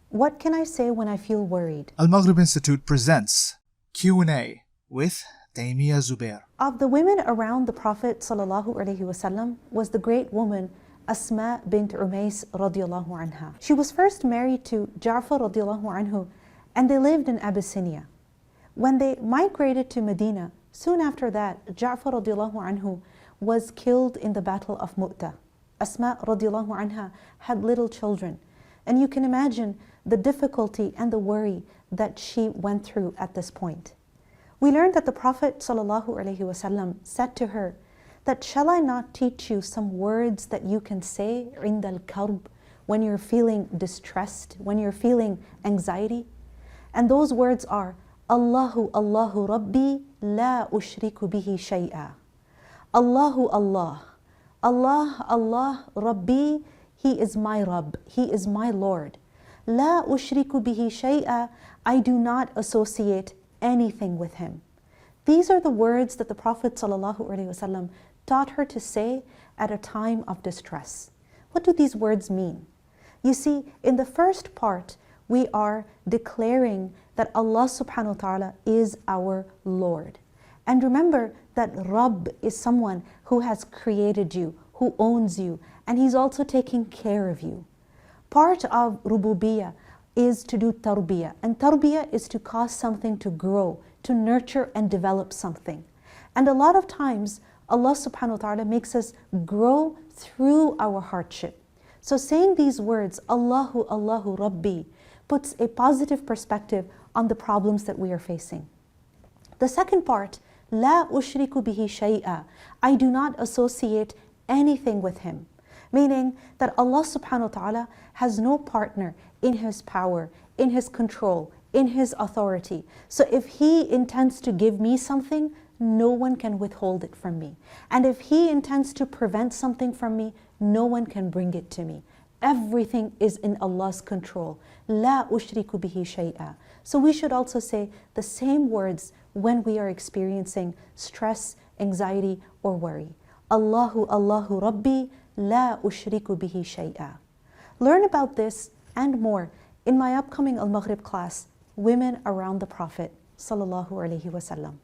What can I say when I feel worried? Al-Maghrib Institute presents Q&A with Taymiyya Zubair. Of the women around the Prophet ﷺ was the great woman Asma bint Umays radiallahu anha. She was first married to Ja'far radiallahu anhu, and they lived in Abyssinia. When they migrated to Medina, soon after that, Ja'far radiallahu anhu was killed in the Battle of Mu'tah. Asma radiallahu anha had little children, and you can imagine the difficulty and the worry that she went through at this point. We learned that the Prophet ﷺ said to her that, "Shall I not teach you some words that you can say عند الكرب, when you're feeling distressed, when you're feeling anxiety?" And those words are, Allahu Allahu Rabbi la ushriku bihi shay'a. Allahu Allah. Allah, Allah, Rabbi, He is my Rabb, He is my Lord. La ushriku bihi shay'a, I do not associate anything with Him. These are the words that the Prophet ﷺ taught her to say at a time of distress. What do these words mean? You see, in the first part, we are declaring that Allah subhanahu wa ta'ala is our Lord. And remember that Rabb is someone who has created you, who owns you, and He's also taking care of you. Part of rububiyyah is to do tarbiyah, and tarbiyah is to cause something to grow, to nurture and develop something. And a lot of times, Allah subhanahu wa ta'ala makes us grow through our hardship. So saying these words, Allahu Allahu Rabbi, puts a positive perspective on the problems that we are facing. The second part, La ushriku bihi shay'a, I do not associate anything with Him. Meaning that Allah subhanahu wa ta'ala has no partner in His power, in His control, in His authority. So if He intends to give me something, no one can withhold it from me. And if He intends to prevent something from me, no one can bring it to me. Everything is in Allah's control. La ushriku bihi shay'a. So we should also say the same words when we are experiencing stress, anxiety, or worry. Allahu Allahu Rabbi la ushriku bihi shay'a. Learn about this and more in my upcoming Al-Maghrib class, Women Around the Prophet sallallahu alaihi wasallam.